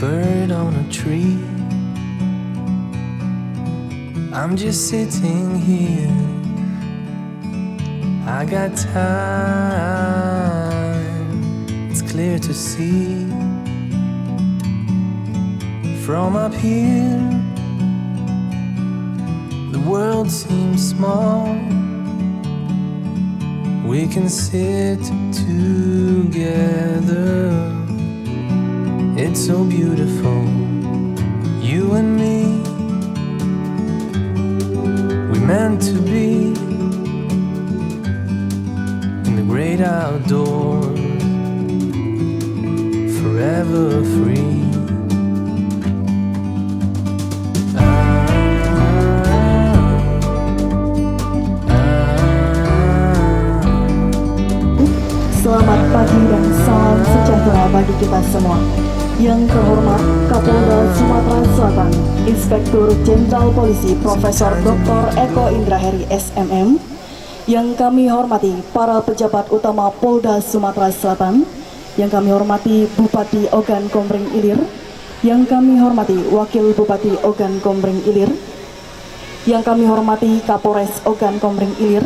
bird on a tree. I'm just sitting here. I got time. It's clear to see. From up here, the world seems small. We can sit together. It's so beautiful, you and me. We meant to be in the great outdoors, forever free. Selamat pagi dan salam sejahtera bagi kita semua. Yang terhormat Kapolda Sumatera Selatan, Inspektur Jenderal Polisi Profesor Dr. Eko Indra Heri SMM. Yang kami hormati para pejabat utama Polda Sumatera Selatan. Yang kami hormati Bupati Ogan Komering Ilir. Yang kami hormati Wakil Bupati Ogan Komering Ilir. Yang kami hormati Kapolres Ogan Komering Ilir.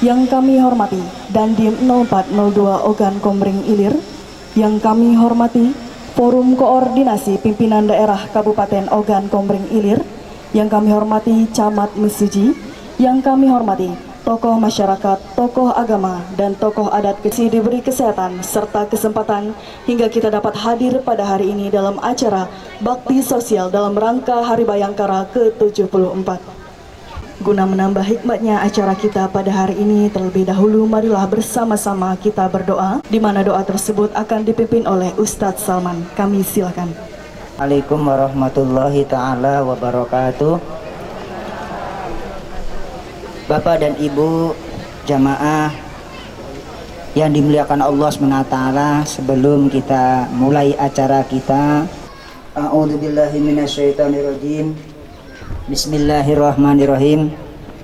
Yang kami hormati Dandim 0402 Ogan Komering Ilir. Yang kami hormati Forum Koordinasi Pimpinan Daerah Kabupaten Ogan Komering Ilir. Yang kami hormati Camat Mesuji. Yang kami hormati tokoh masyarakat, tokoh agama, dan tokoh adat kecil diberi kesehatan serta kesempatan hingga kita dapat hadir pada hari ini dalam acara bakti sosial dalam rangka Hari Bayangkara ke-74. Guna menambah hikmatnya acara kita pada hari ini, terlebih dahulu marilah bersama-sama kita berdoa, di mana doa tersebut akan dipimpin oleh Ustadz Salman. Kami silakan. Assalamualaikum warahmatullahi ta'ala wabarakatuh. Bapak dan Ibu jamaah yang dimuliakan Allah SWT, sebelum kita mulai acara kita, a'udzubillahi minasyaitonirrajim. Bismillahirrahmanirrahim.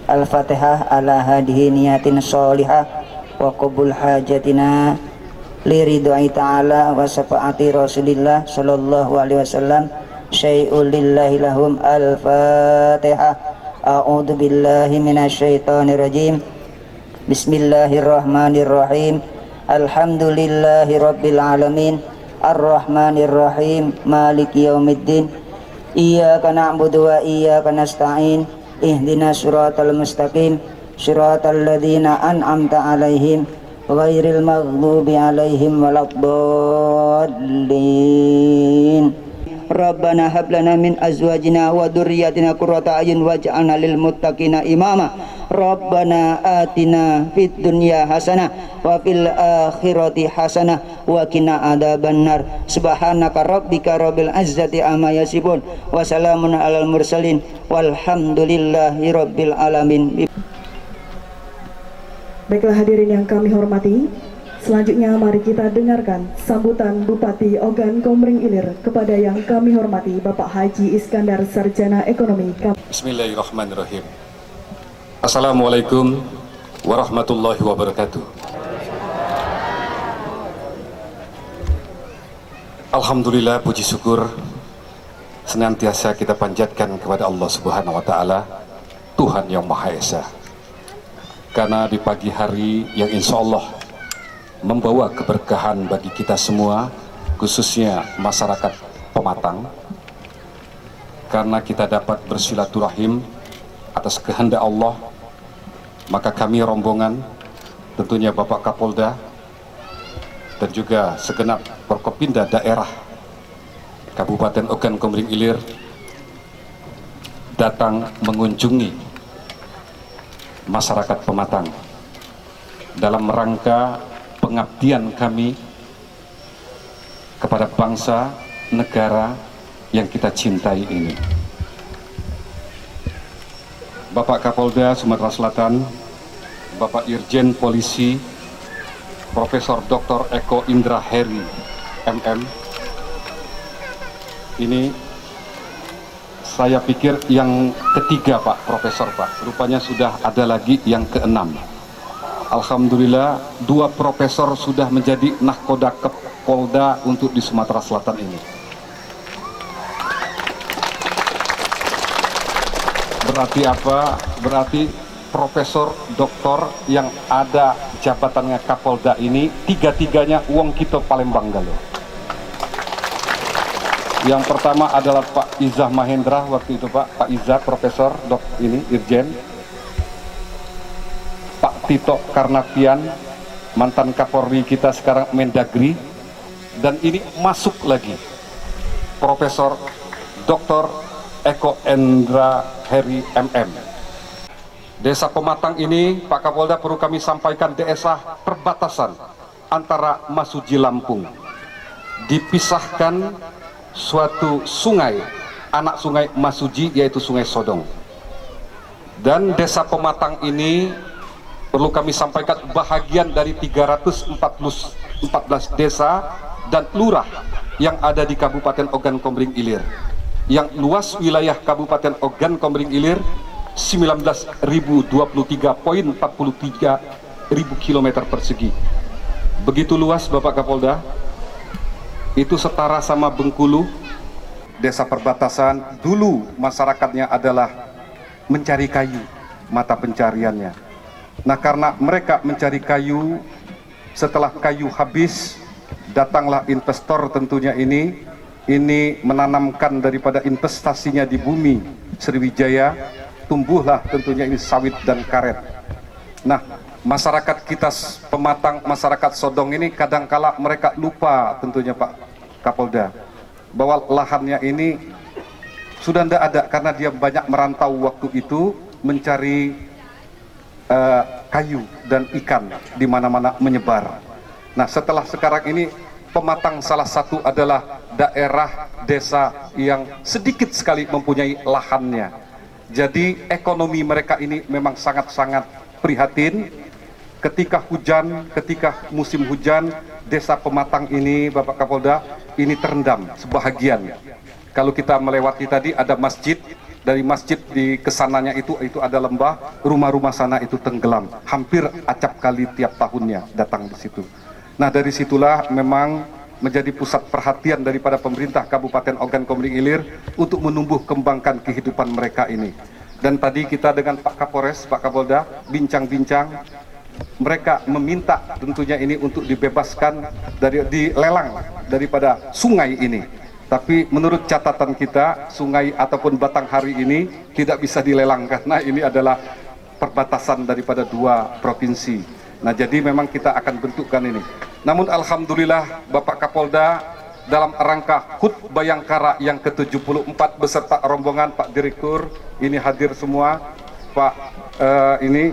Al-Fatihah ala hadihi niyatin sholihah wa qabul hajatina liridai ta'ala wa syafaati rasulillah sallallahu alaihi wasallam syai'ul lillahi lahum. Al-Fatihah. A'udzu billahi minasyaitonir rajim. Bismillahirrahmanirrahim. Alhamdulillahi rabbil alamin. Ar-Rahmanir Rahim. Maliki yaumiddin. Iyyaka na'budu wa iyyaka nasta'in. Ihdinas siratal mustaqim. Siratal ladzina an'amta 'alaihim ghairil maghdubi 'alaihim waladdallin. Rabbana hab lana min azwajina wa dzurriyyatina qurrata a'yun waj'alna lil muttaqina imama. Rabbana atina fid dunya hasanah wa fil akhirati hasanah wa qina adzabannar. Subhanaka rabbika rabbil izzati amma yasifun wa salamun alal mursalin walhamdulillahi rabbil alamin. Baiklah hadirin yang kami hormati, selanjutnya mari kita dengarkan sambutan Bupati Ogan Komering Ilir kepada yang kami hormati Bapak Haji Iskandar Sarjana Ekonomi. Bismillahirrahmanirrahim. Assalamualaikum warahmatullahi wabarakatuh. Alhamdulillah, puji syukur senantiasa kita panjatkan kepada Allah Subhanahu wa Ta'ala, Tuhan yang Maha Esa. Karena di pagi hari yang insya Allah membawa keberkahan bagi kita semua, khususnya masyarakat Pematang, karena kita dapat bersilaturahim atas kehendak Allah, maka kami rombongan, tentunya Bapak Kapolda dan juga segenap Forkopimda daerah Kabupaten Ogan Komering Ilir datang mengunjungi masyarakat Pematang dalam rangka pengabdian kami kepada bangsa negara yang kita cintai ini. Bapak Kapolda Sumatera Selatan, Bapak Irjen Polisi Profesor Dr. Eko Indra Heri MM, ini saya pikir yang ketiga Pak Profesor Pak, rupanya sudah ada lagi yang keenam. Alhamdulillah 2 profesor sudah menjadi nahkoda Polda untuk di Sumatera Selatan ini. Berarti apa? Berarti profesor, doktor yang ada jabatannya Kapolda ini tiga-tiganya wong kita Palembang Galo. Yang pertama adalah Pak Izzah Mahendra waktu itu Pak Izzah profesor dok ini Irjen. Pak Tito Karnavian mantan Kapolri kita sekarang Mendagri, dan ini masuk lagi Profesor Dr. Eko Endra Heri MM. Desa Pematang ini Pak Kapolda perlu kami sampaikan desa perbatasan antara Masuji Lampung. Dipisahkan suatu sungai, anak sungai Masuji yaitu Sungai Sodong. Dan desa Pematang ini perlu kami sampaikan bahagian dari 314 desa dan lurah yang ada di Kabupaten Ogan Komering Ilir. Yang luas wilayah Kabupaten Ogan Komering Ilir 19.023.43 km persegi. Begitu luas Bapak Kapolda. Itu setara sama Bengkulu. Desa perbatasan dulu masyarakatnya adalah mencari kayu, mata pencariannya. Nah karena mereka mencari kayu, setelah kayu habis datanglah investor tentunya ini menanamkan daripada investasinya di bumi Sriwijaya, tumbuhlah tentunya ini sawit dan karet. Nah masyarakat kita Pematang, masyarakat Sodong ini kadangkala mereka lupa tentunya Pak Kapolda bahwa lahannya ini sudah tidak ada karena dia banyak merantau waktu itu mencari kayu dan ikan di mana-mana menyebar. Nah setelah sekarang ini Pematang salah satu adalah daerah desa yang sedikit sekali mempunyai lahannya. Jadi ekonomi mereka ini memang sangat-sangat prihatin. Ketika hujan, ketika musim hujan, desa Pematang ini Bapak Kapolda ini terendam sebahagian. Kalau kita melewati tadi ada masjid, dari masjid di kesananya itu ada lembah, rumah-rumah sana itu tenggelam, hampir acap kali tiap tahunnya datang di situ. Nah dari situlah memang menjadi pusat perhatian daripada pemerintah Kabupaten Ogan Komering Ilir untuk menumbuh kembangkan kehidupan mereka ini. Dan tadi kita dengan Pak Kapolres, Pak Kapolda bincang-bincang, mereka meminta tentunya ini untuk dibebaskan dilelang daripada sungai ini. Tapi menurut catatan kita, sungai ataupun Batanghari ini tidak bisa dilelang karena ini adalah perbatasan daripada dua provinsi. Nah jadi memang kita akan bentukkan ini. Namun alhamdulillah Bapak Kapolda dalam rangka HUT Bayangkara yang ke-74 beserta rombongan Pak Direktur ini hadir semua, Pak ini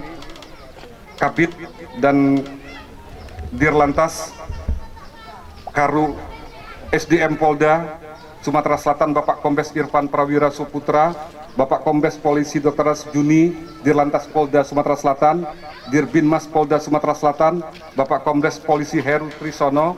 Kabid dan Dirlantas Karu SDM Polda Sumatera Selatan Bapak Kombes Irfan Prawira Suputra, Bapak Kombes Polisi Dr. Juni, Dirlantas Polda Sumatera Selatan, Dirbinmas Polda Sumatera Selatan, Bapak Kombes Polisi Heru Trisono,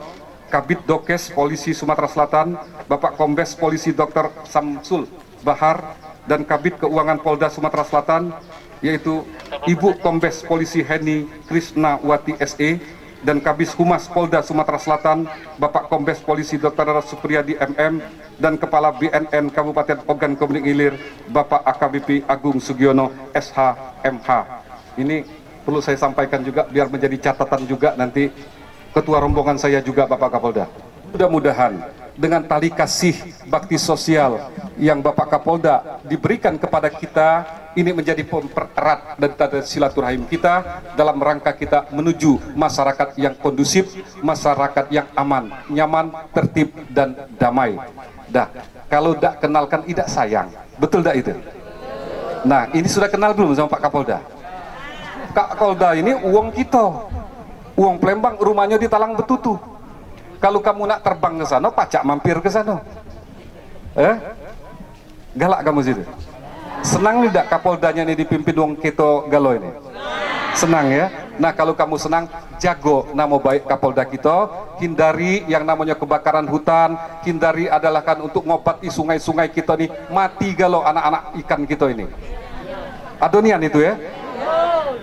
Kabid Dokes Polisi Sumatera Selatan, Bapak Kombes Polisi Dr. Samsul Bahar, dan Kabid Keuangan Polda Sumatera Selatan, yaitu Ibu Kombes Polisi Heni Krisnawati SE, dan Kabis Humas Polda Sumatera Selatan, Bapak Kombes Polisi Dr. Supriyadi MM, dan Kepala BNN Kabupaten Ogan Komering Ilir, Bapak AKBP Agung Sugiono SH MH. Ini perlu saya sampaikan juga biar menjadi catatan juga nanti ketua rombongan saya juga Bapak Kapolda. Mudah-mudahan dengan tali kasih bakti sosial yang Bapak Kapolda diberikan kepada kita, ini menjadi mempererat dan silaturahim kita dalam rangka kita menuju masyarakat yang kondusif, masyarakat yang aman, nyaman, tertib, dan damai. Dah, kalau tidak kenalkan tidak sayang, betul tidak itu? Nah, ini sudah kenal belum sama Pak Kapolda? Kak Kapolda ini uang kita, uang Palembang, rumahnya di Talang Betutu. Kalau kamu nak terbang ke sana, pacak mampir ke sana. Galak kamu situ. Senang tidak Kapoldanya ini dipimpin wong kita Galo ini? Senang ya? Nah kalau kamu senang, jago nama baik Kapolda kita, hindari yang namanya kebakaran hutan, hindari adalah kan untuk ngobati sungai-sungai kita nih, mati Galo anak-anak ikan kita ini. Adonian itu ya?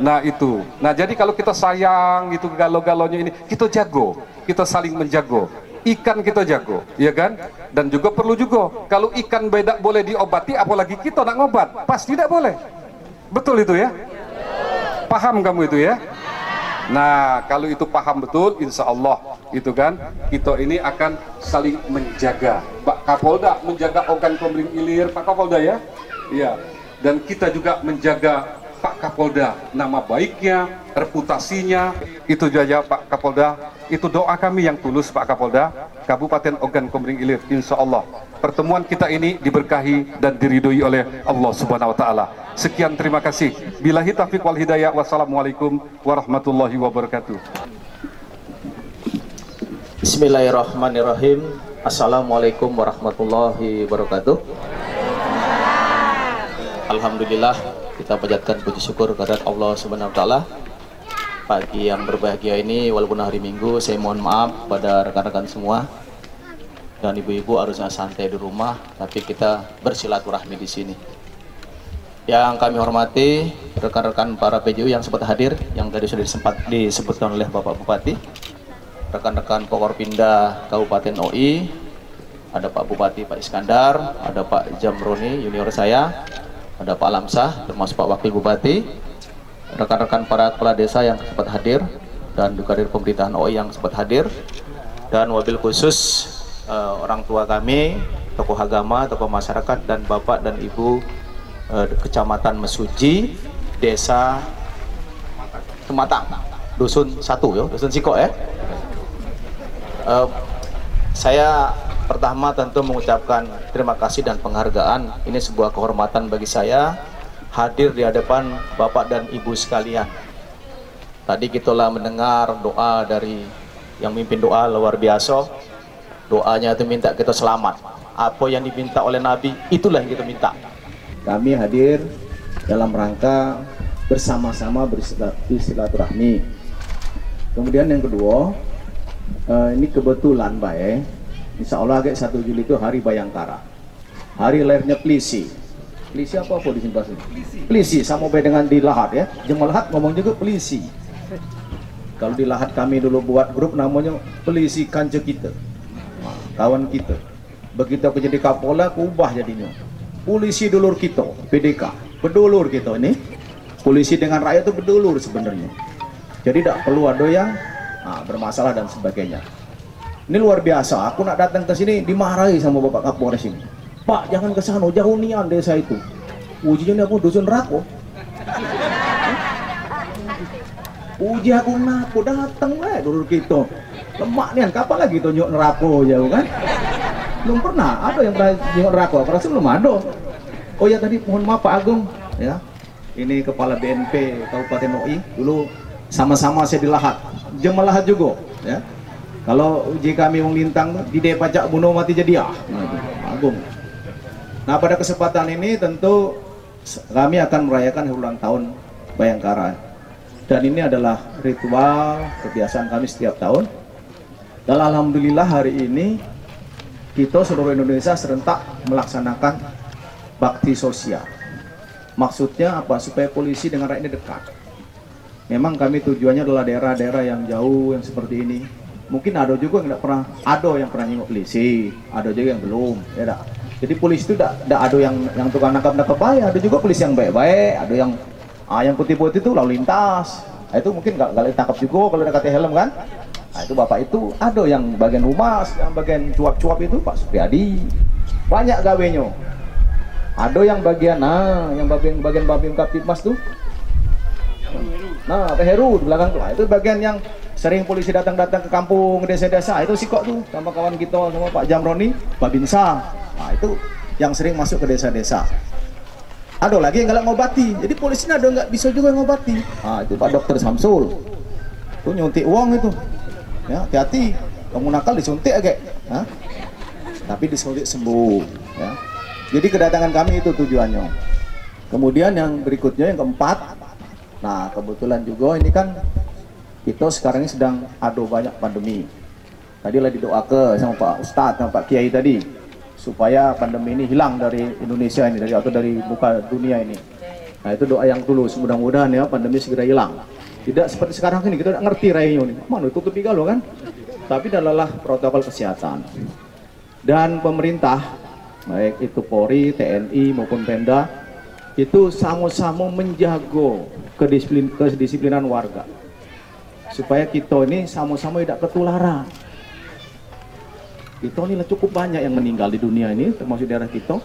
Nah itu. Nah jadi kalau kita sayang itu Galo-galonya ini, kita jago, kita saling menjago. ikan kita jago, ya kan? Dan juga perlu juga, kalau ikan tidak boleh diobati, apalagi kita nak ngobat, pasti tidak boleh. Betul itu ya? Paham kamu itu ya? Nah, kalau itu paham betul, insya Allah itu kan, kita ini akan saling menjaga. Pak Kapolda menjaga organ komering ilir, Pak Kapolda ya? Iya. Dan kita juga menjaga Pak Kapolda, nama baiknya, reputasinya, itu saja Pak Kapolda. Itu doa kami yang tulus Pak Kapolda, Kabupaten Ogan Komering Ilir. Insya Allah pertemuan kita ini diberkahi dan diridhoi oleh Allah Subhanahu Wa Taala. Sekian, terima kasih. Billahi taufiq wal hidayah. Wassalamualaikum warahmatullahi wabarakatuh. Bismillahirrahmanirrahim. Assalamualaikum warahmatullahi wabarakatuh. Alhamdulillah, kita panjatkan puji syukur kehadirat Allah Subhanahu Wa Taala. Pagi yang berbahagia ini, walaupun hari Minggu, saya mohon maaf pada rekan-rekan semua dan ibu-ibu harusnya santai di rumah, tapi kita bersilaturahmi di sini. Yang kami hormati rekan-rekan para PJU yang sempat hadir, yang tadi sudah disebutkan oleh Bapak Bupati, rekan-rekan Porpinda Kabupaten OI, ada Pak Bupati Pak Iskandar, ada Pak Jamroni junior saya, ada Pak Lamsah termasuk Pak Wakil Bupati, rekan-rekan para kepala desa yang sempat hadir, dan juga dari pemerintahan OI yang sempat hadir, dan wabil khusus orang tua kami, tokoh agama, tokoh masyarakat, dan Bapak dan Ibu Kecamatan Mesuji, Desa Kematang, Dusun 1 ya, Dusun Siko ya. Saya pertama tentu mengucapkan terima kasih dan penghargaan. Ini sebuah kehormatan bagi saya hadir di hadapan Bapak dan Ibu sekalian. Tadi kita telah mendengar doa dari yang mimpin doa luar biasa. Doanya itu minta kita selamat. Apa yang diminta oleh Nabi, itulah yang kita minta. Kami hadir dalam rangka bersama-sama bersilaturahmi. Kemudian yang kedua, ini kebetulan baik, insya Allah 1 Juli itu hari Bayangkara, hari lahirnya Pelisi. Pelisi apa di sini bahasa? Pelisi sama dengan di Lahat ya. Jemalahat ngomong juga Pelisi. Kalau di Lahat kami dulu buat grup namanya Pelisi Kanca Kita, kawan kita. Begitu aku jadi Kapolda, aku ubah jadinya Polisi Dulur Kita, PDK, bedulur kita ini. Polisi dengan rakyat itu bedulur sebenarnya. Jadi tidak perlu ada yang bermasalah dan sebagainya. Ini luar biasa. Aku nak datang ke sini dimarahi sama Bapak Kapolres ini. Pak, jangan ke sana, jauh nian desa itu. Ujinya aku dusun rako. Uji aku nak, aku datang dulur kita. Lemak nian, kapan lagi tunjuk nerako jauh kan? Belum pernah ada yang pernah tunjuk nerako. Aku rasa belum ada. Oh ya, tadi mohon maaf Pak Agung ya. Ini kepala BNP Kabupaten OI, dulu sama-sama saya di Lahat. Jemaah Lahat juga ya. Kalau uji kami melintang di Depacak bunuh mati jadi Agung. Nah, pada kesempatan ini tentu kami akan merayakan ulang tahun Bayangkara. Dan ini adalah ritual kebiasaan kami setiap tahun. Dan alhamdulillah hari ini kita seluruh Indonesia serentak melaksanakan bakti sosial. Maksudnya apa? Supaya polisi dengan rakyat ini dekat. Memang kami tujuannya adalah daerah-daerah yang jauh yang seperti ini. Mungkin ada juga yang tidak pernah, ada yang pernah nyinggung polisi, ada juga yang belum, ya dah. Jadi polisi itu tidak ada yang tukang nangkap baik, ada juga polisi yang baik-baik, ada yang putih-putih itu lalu lintas. Nah, itu mungkin nggak ditangkap juga kalau dekat helm kan. Nah, itu bapak itu ada yang bagian humas, yang bagian cuap-cuap itu Pak Supriyadi, banyak gawenya. Ada yang bagian bagian Kaptipmas tuh. Nah, Pak Heru di belakang tuh. Nah, itu bagian yang sering polisi datang-datang ke kampung, ke desa-desa. Itu Sikok tuh sama kawan kita, sama Pak Jamroni, Pak Binsa. Nah, itu yang sering masuk ke desa-desa. Ada lagi yang nggak ngobati. Jadi polisi ada nggak bisa juga ngobati. Nah, itu Pak Dokter Samsul. Tuh nyuntik uang itu. Ya, hati-hati. Kamu nakal disuntik agak. Nah, tapi disuntik sembuh. Ya. Jadi kedatangan kami itu tujuannya. Kemudian yang berikutnya yang keempat. Nah, kebetulan juga ini kan kita sekarang ini sedang ada banyak pandemi. Tadi lah didoakan sama Pak Ustadz, sama Pak Kiai tadi, supaya pandemi ini hilang dari Indonesia ini, atau dari muka dunia ini. Nah, itu doa yang tulus, mudah-mudahan ya pandemi segera hilang. Tidak seperti sekarang ini, kita tidak ngerti rayanya ini. Mana tutup tiga loh kan? tapi adalah protokol kesehatan. Dan pemerintah, baik itu Polri, TNI maupun Pemda, itu sama-sama menjaga kedisiplinan warga. Supaya kita ini sama-sama tidak ketularan. Kita ini cukup banyak yang meninggal di dunia ini, termasuk daerah kita.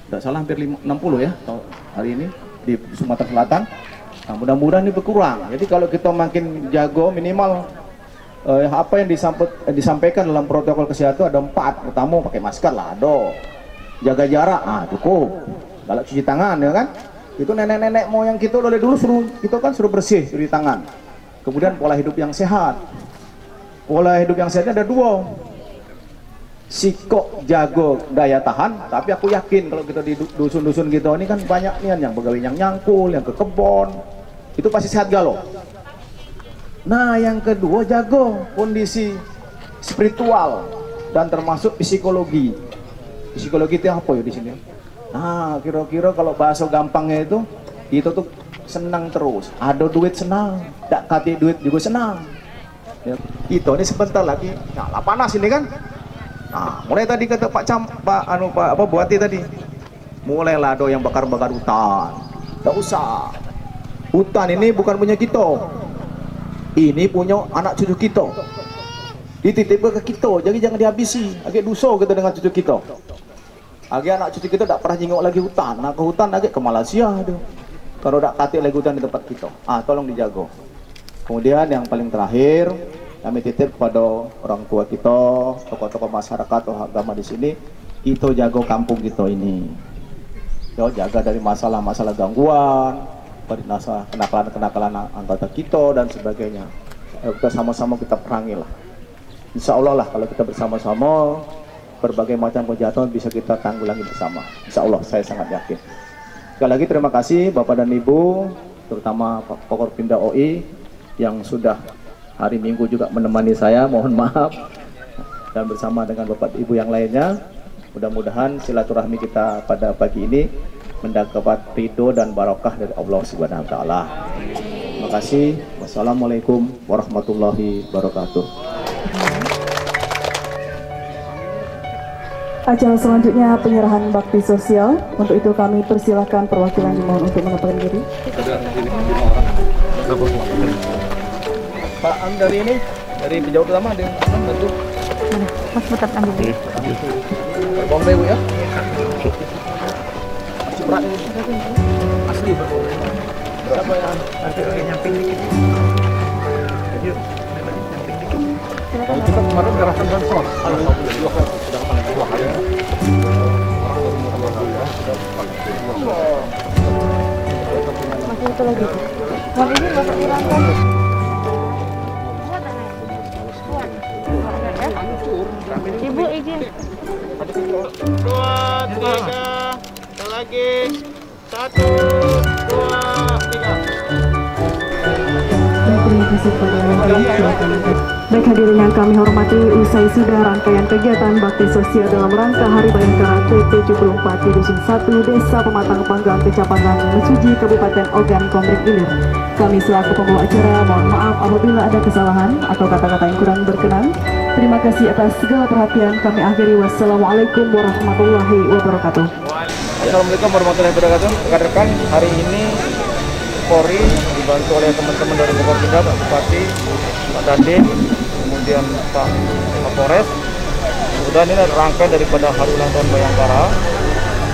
Tidak salah hampir 60 ya hari ini di Sumatera Selatan. Nah, mudah-mudahan ini berkurang. Jadi kalau kita makin jago minimal apa yang disampaikan dalam protokol kesehatan ada 4. Pertama pakai masker lah, jaga jarak, cukup. Kalau cuci tangan ya kan, itu nenek-nenek moyang kita dari dulu suruh bersih, cuci tangan. Kemudian pola hidup yang sehat. Pola hidup yang sehatnya ada 2. Sikok jago daya tahan, tapi aku yakin kalau kita di dusun-dusun gitu ini kan banyak nih yang pegawai yang nyangkul, yang ke kebon, itu pasti sehat galau. Nah, yang kedua jago kondisi spiritual dan termasuk psikologi. Psikologi itu apa ya di sini? Nah, kira-kira kalau bahasa gampangnya itu tuh senang terus. Ada duit senang, tak kati duit juga senang. Ya, itu ini sebentar lagi nyala panas ini kan. Nah, mulai tadi kata Pak Buati tadi, mulailah yang bakar-bakar hutan. Tak usah. Hutan ini bukan punya kita. Ini punya anak cucu kita. Dititipkan ke kita, jadi jangan dihabisi. Agak dosa kita dengan cucu kita. Agak anak cucu kita tak pernah jenguk lagi hutan. Nah, ke hutan agak ke Malaysia tu. Kalau tak katik lagi hutan di tempat kita. Tolong dijaga. Kemudian yang paling terakhir, kami titip kepada orang tua kita, tokoh-tokoh masyarakat atau agama di sini, kita jaga kampung kita ini. Jaga dari masalah-masalah gangguan, kenakalan-kenakalan anggota kita dan sebagainya. Kita sama-sama kita perangi lah. Insya Allah lah kalau kita bersama-sama, berbagai macam kejahatan bisa kita tanggulangi bersama. Insya Allah saya sangat yakin. Sekali lagi terima kasih Bapak dan Ibu, terutama Pak Forkopimda OI yang sudah hari Minggu juga menemani saya, mohon maaf, dan bersama dengan Bapak Ibu yang lainnya. Mudah-mudahan silaturahmi kita pada pagi ini mendapat ridho dan barokah dari Allah Subhanahu wa taala. Terima kasih. Wassalamualaikum warahmatullahi wabarakatuh. Acara selanjutnya penyerahan bakti sosial. Untuk itu kami persilahkan perwakilan dimohon untuk menempatkan diri. Pak dari ini, dari penjauh utama ada yang bantu. Mas Butet ambil. Bombay Bu ya. Ciprat asli Pak. Siapa yang nyamping dikit? Kalau kita kemarin gerakan bansos. Alhamdulillah sudah menang 2 kali. Masih itu lagi. Mau ini masuk dirangkan. Ibu izin. 2, 3, lagi 1, 2, 3. Baik hadirin yang kami hormati, usai sudah rangkaian kegiatan bakti sosial dalam rangka Hari Bayangkara ke-74 di Dusun 1, Desa Pematang Panggang, Kecamatan Mesuji, Kabupaten Ogan Komering Ilir. Kami selaku pembawa acara mohon maaf apabila ada kesalahan atau kata-kata yang kurang berkenan. Terima kasih atas segala perhatian. Kami akhiri. Wassalamualaikum warahmatullahi wabarakatuh. Assalamualaikum warahmatullahi wabarakatuh. Rekan-rekan, hari ini Polri dibantu oleh teman-teman dari Forkopimda, Pak Bupati, Pak Dandim, kemudian Pak Kapolres. Kemudian ini rangkaian daripada Hari Ulang Tahun Bayangkara.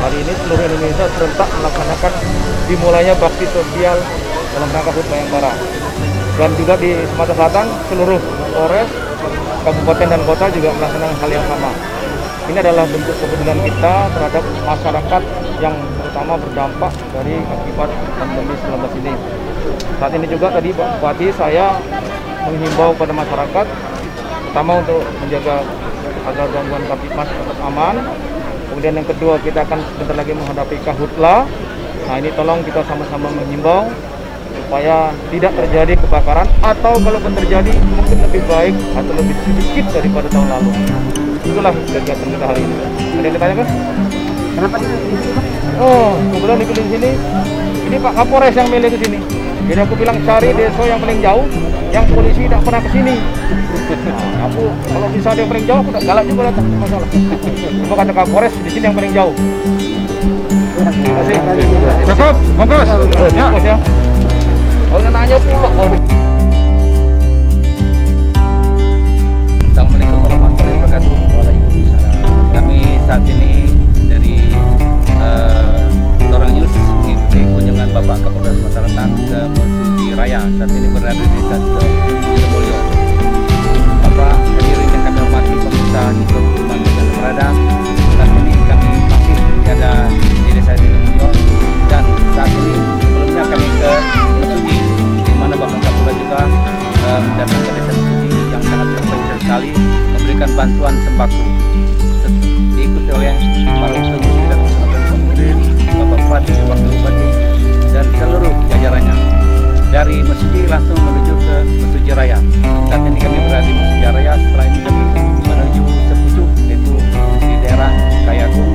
Hari ini seluruh Indonesia serentak melaksanakan dimulainya bakti sosial dalam rangka HUT Bayangkara. Dan juga di Sumatera Selatan seluruh Polres, kabupaten dan kota juga melaksanakan hal yang sama. Ini adalah bentuk kepedulian kita terhadap masyarakat yang terutama berdampak dari akibat pandemi 19 ini. Saat ini juga tadi Pak Bupati saya menghimbau pada masyarakat, pertama untuk menjaga agar gangguan Kamtipmas tetap aman. Kemudian yang kedua, kita akan sebentar lagi menghadapi Karhutla. Nah, ini tolong kita sama-sama menghimbau supaya tidak terjadi kebakaran, atau kalaupun terjadi mungkin lebih baik atau lebih sedikit daripada tahun lalu. Itulah kegiatan kita hari ini. Ada yang ditanyakan? Kenapa di sini? Oh, kebetulan dipilih di sini. Ini Pak Kapolres yang milih ke sini. Jadi aku bilang cari desa yang paling jauh, yang polisi tidak pernah ke sini. Aku kalau bisa ada yang paling jauh, aku tak galak juga datang, tidak masalah. Cuma kata Kapolres di sini yang paling jauh. Terima kasih. Cukup, bungkus. Ya, bos ya. Kalau nanya pula. Assalamualaikum warahmatullahi wabarakatuh. Kami saat ini dari Torang News mengikuti kunjungan Bapak Kapolda Sumatera Selatan ke Mesuji Raya. Saat ini berada di Desa Sidomulyo. Bapak hadirin yang kami hormati, pemirsa juga teman dan berada. Saat ini kami masih berada di Desa Sidomulyo dan saat ini sebelumnya kami ke Mesuji, di mana Bapak Kapolda juga datang ke Desa Mesuji yang sangat terpencil sekali memberikan bantuan sembako. Diikuti oleh para petugas dan pemimpin, Bapak Bupati, Wakil Bupati, dan seluruh jajarannya. Dari Mesuji langsung menuju ke Mesuji Raya. Saat ini kami berada di Mesuji Raya, setelah ini kami menuju Sepucuk, yaitu di daerah Kayagung.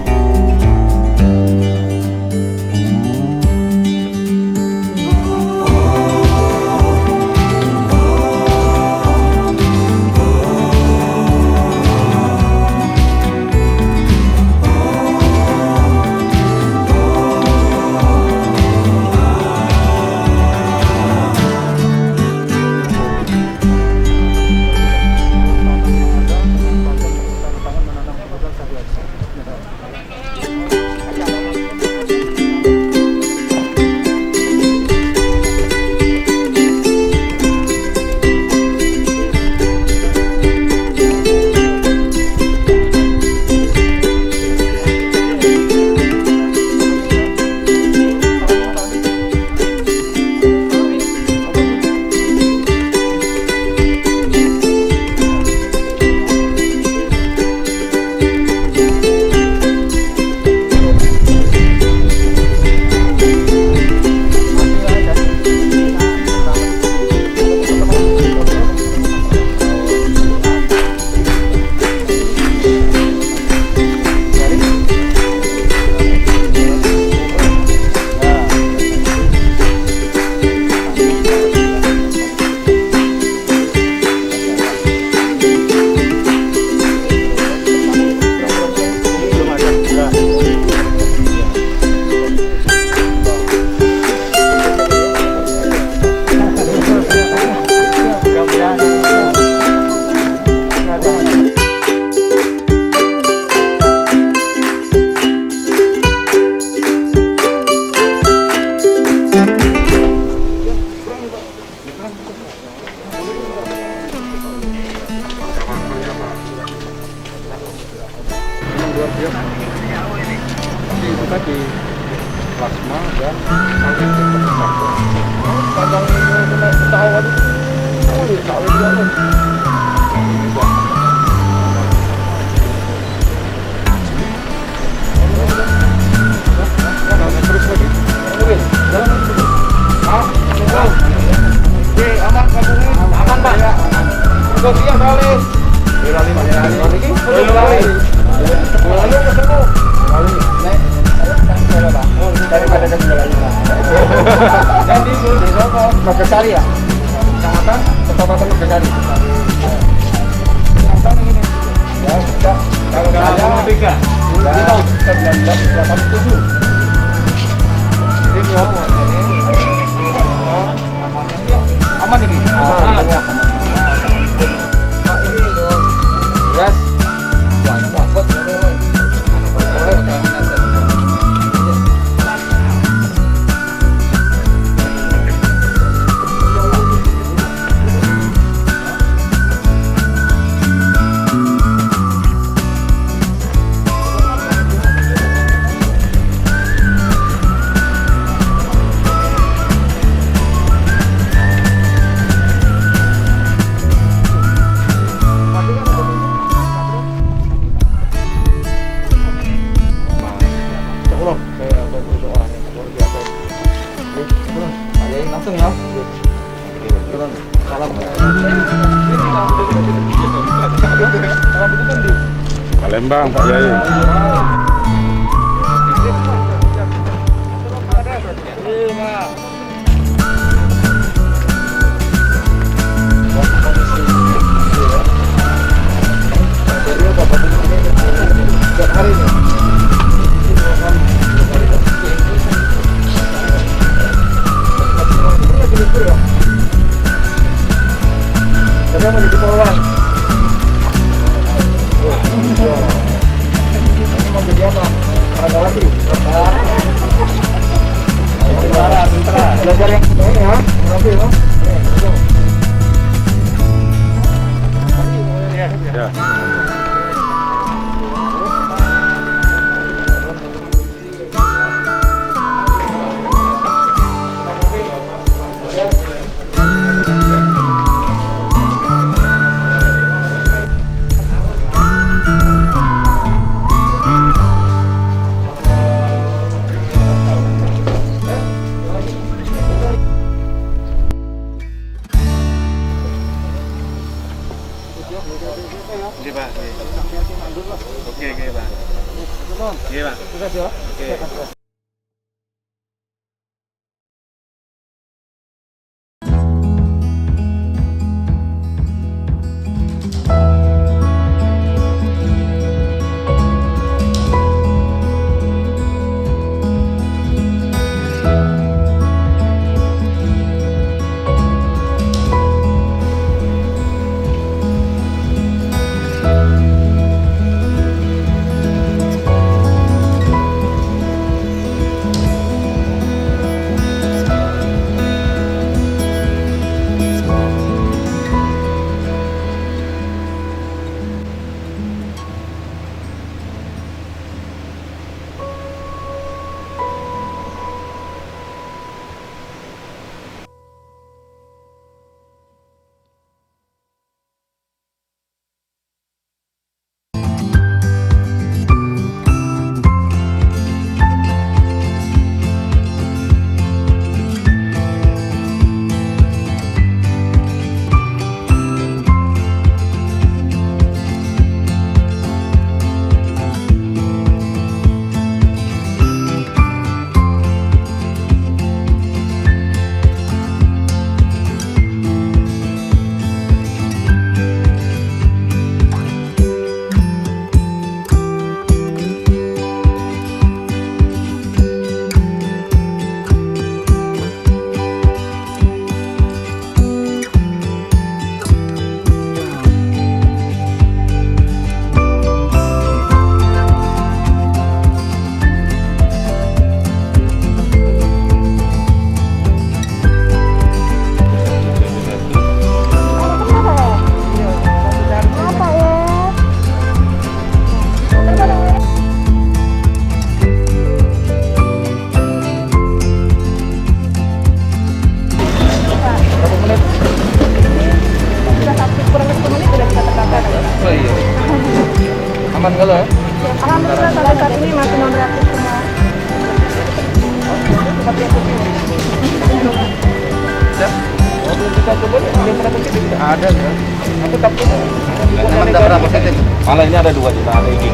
plasma dan padang ini tahu aduh tahu banget. Terus lagi, jalan dulu. Oke, aman kabungin. Aman Pak. Udah siap kali. Berali lagi. Lalu ketemu. Kali. Daripada ketinggalan. Jadi di Solo Nogosari ya. Kecamatan Nogosari. Kecamatan ini. Ya, sudah. Kalau saya 3. Tahun 1987. Jadi aman ini. Aman ya. Pak ini dong. Yes. Banyak banget. Langsung ya. Turun. Salam. Palembang Pak Yai. sama di bawah. Mau jadi apa? Paragawati. Belajar yang ini ya, nanti ya. Ya. Oke, Pak. Oke, Pak. Oke, Pak. Oke. Aman kalau ya? Alhamdulillah sampai saat ini masih non reaktif semua. Ya. Waktu kita coba belum pernah positif, tidak ada kan? Aku takut. Ada berapa positif? Malah ini ada 2 juta, ada IG.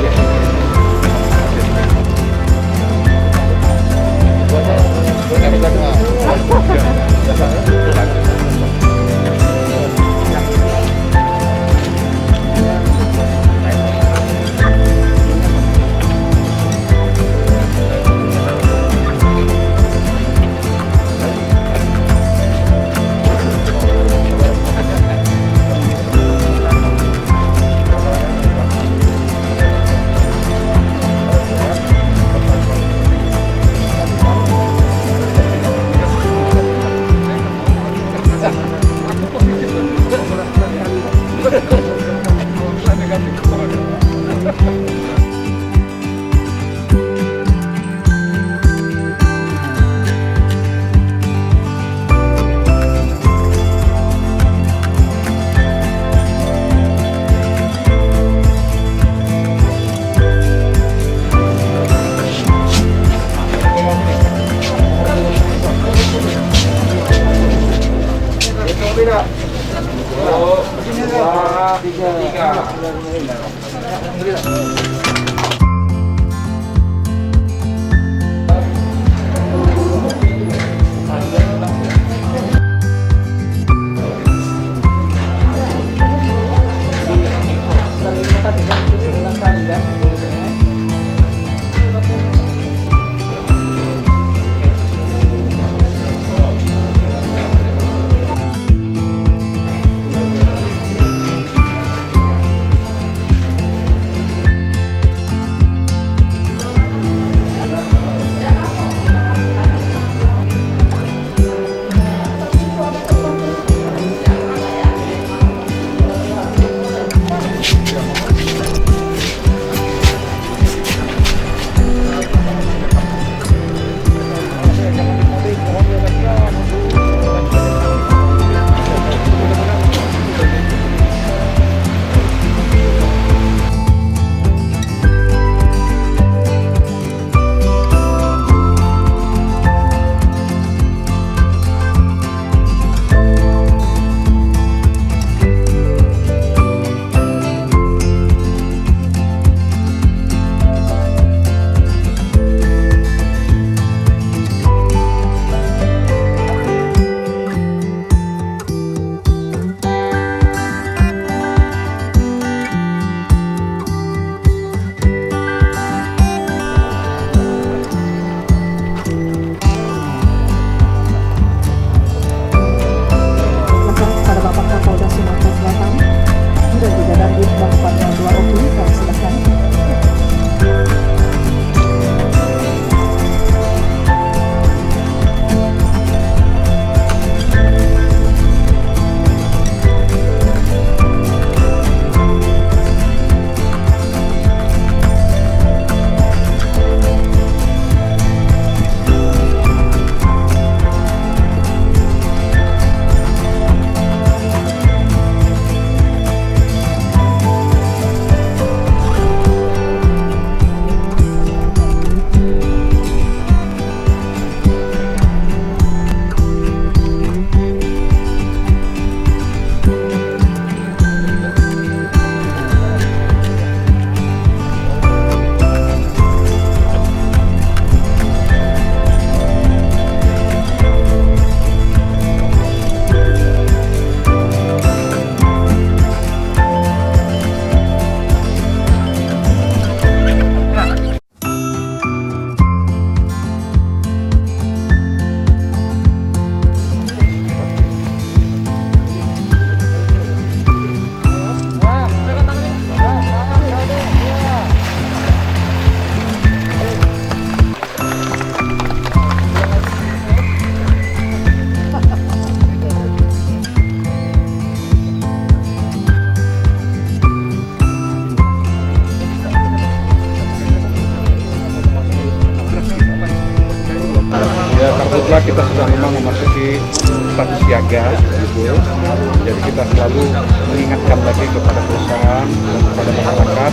kita selalu mengingatkan lagi kepada perusahaan dan kepada masyarakat.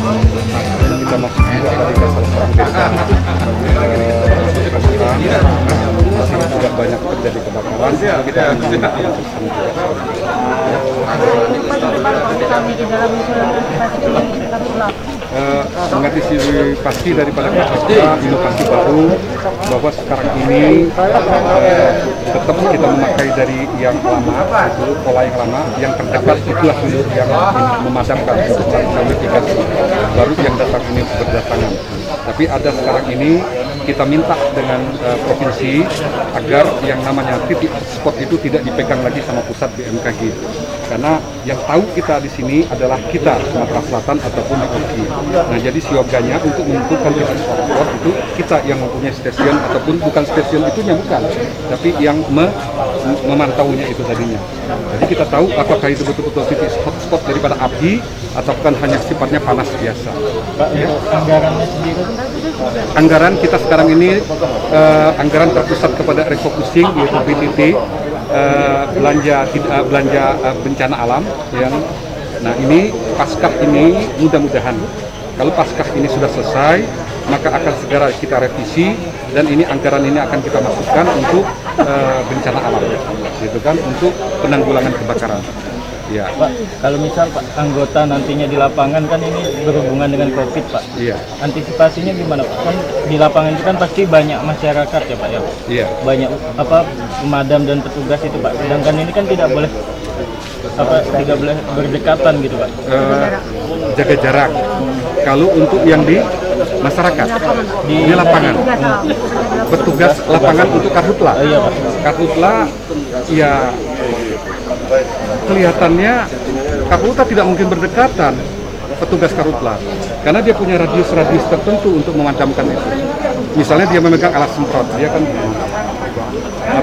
Kita masuk juga tadi ke salah satu desa masih tidak banyak terjadi kebakaran. Kita akan menggunakan pesan juga. Mengantisipasi daripada kita inovasi baru bahwa sekarang ini tetap kita memakai dari yang lama, itu pola yang lama, yang terdapat itulah dulu yang memadamkan untuk melakukan mitigasi. Baru yang datang ini berdatangan. Tapi ada sekarang ini kita minta dengan provinsi agar yang namanya titik spot itu tidak dipegang lagi sama pusat BMKG. Karena yang tahu kita di sini adalah kita Sumatera Selatan ataupun di Turki. Nah, jadi sioganya untuk menentukan titik spot itu kita yang mempunyai stasiun ataupun bukan stasiun itunya bukan, tapi yang memantaunya itu tadinya. Jadi kita tahu apakah itu betul-betul titik spot daripada api atau bukan hanya sifatnya panas biasa. Ya. Anggarannya sendiri? Anggaran kita sekarang ini anggaran terpusat kepada refocusing yaitu BTT, belanja bencana alam yang nah ini paskah ini mudah-mudahan kalau paskah ini sudah selesai maka akan segera kita revisi dan ini anggaran ini akan kita masukkan untuk bencana alam gitu kan, untuk penanggulangan kebakaran. Ya. Pak, kalau misal Pak anggota nantinya di lapangan kan ini berhubungan dengan COVID Pak. Iya. Antisipasinya gimana Pak? Kan di lapangan itu kan pasti banyak masyarakat ya Pak ya. Iya. Banyak pemadam dan petugas itu Pak. Sedangkan ini kan tidak boleh berdekatan gitu Pak. Jaga jarak. Kalau untuk yang di masyarakat di lapangan, petugas lapangan untuk karhutla. Iya Pak. Karhutla ya kelihatannya karhutla tidak mungkin berdekatan petugas karhutla karena dia punya radius tertentu untuk memadamkan itu. Misalnya dia memegang alat semprot, dia kan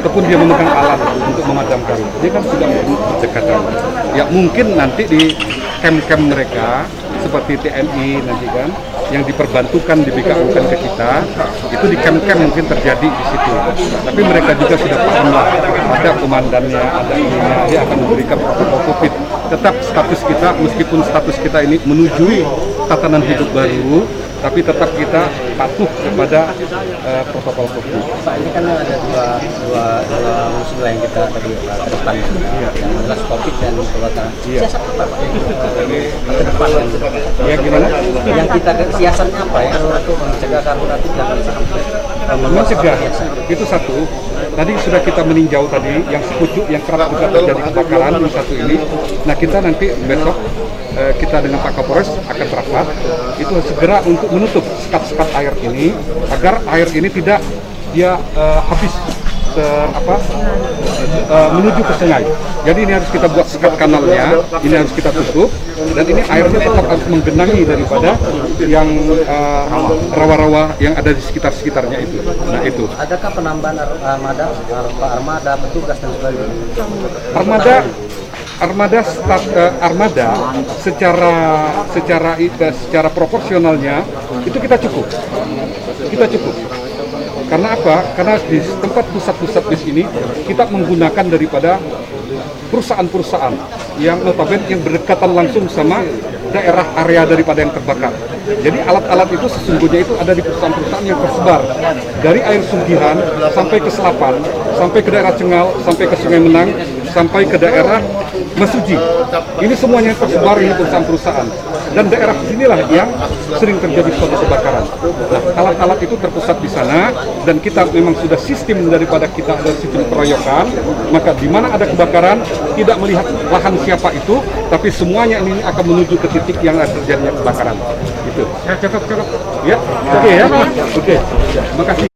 ataupun dia memegang alat untuk memadamkan, dia kan sudah berdekatan. Ya mungkin nanti di camp-camp mereka seperti TNI nanti kan yang diperbantukan diberikan ke kita itu di camp-camp mungkin terjadi di situ. Tapi mereka juga sudah paham lah, ada komandannya, ada ininya, dia akan memberikan protokol COVID. Tetap status kita, meskipun status kita ini menuju tatanan hidup baru, tapi tetap kita patuh kepada protokol COVID. Pak, ini kan ada dua musuh yang kita tadi ke depan, yang adalah COVID dan kebakaran. Siasat apa Pak? Ke depan yang ya gimana? Yang kita siasatnya apa ya untuk mencegah karbohidrat jangan sampai mencegah itu satu. Tadi sudah kita meninjau tadi yang sekucuk yang kerap juga terjadi kebakaran yang satu ini. Nah kita nanti besok kita dengan Pak Kapolres akan rapat itu segera untuk menutup sekat-sekat air ini agar air ini tidak dia habis menuju ke sungai. Jadi ini harus kita buat sekat kanalnya, ini harus kita tutup dan ini airnya tetap harus menggenangi daripada yang rawa-rawa yang ada di sekitarnya itu. Nah itu. Adakah penambahan armada, petugas dan sebagainya? Armada secara proporsionalnya itu kita cukup. Karena apa? Karena di tempat pusat-pusat bis ini kita menggunakan daripada perusahaan-perusahaan yang notabene yang berdekatan langsung sama daerah area daripada yang terbakar. Jadi alat-alat itu sesungguhnya itu ada di perusahaan-perusahaan yang tersebar dari air Sugihan sampai ke Selapan, sampai ke daerah Cengal, sampai ke Sungai Menang, sampai ke daerah Mesuji. Ini semuanya tersebar di perusahaan-perusahaan dan daerah sinilah yang sering terjadi suatu kebakaran. Nah, alat-alat itu terpusat di sana dan kita memang sudah sistem daripada kita ada sistem keroyokan. Maka di mana ada kebakaran tidak melihat lahan siapa itu, tapi semuanya ini akan menuju ke titik yang terjadinya kebakaran. Itu. Ya, cukup. Ya, oke ya. Oke. Terima kasih.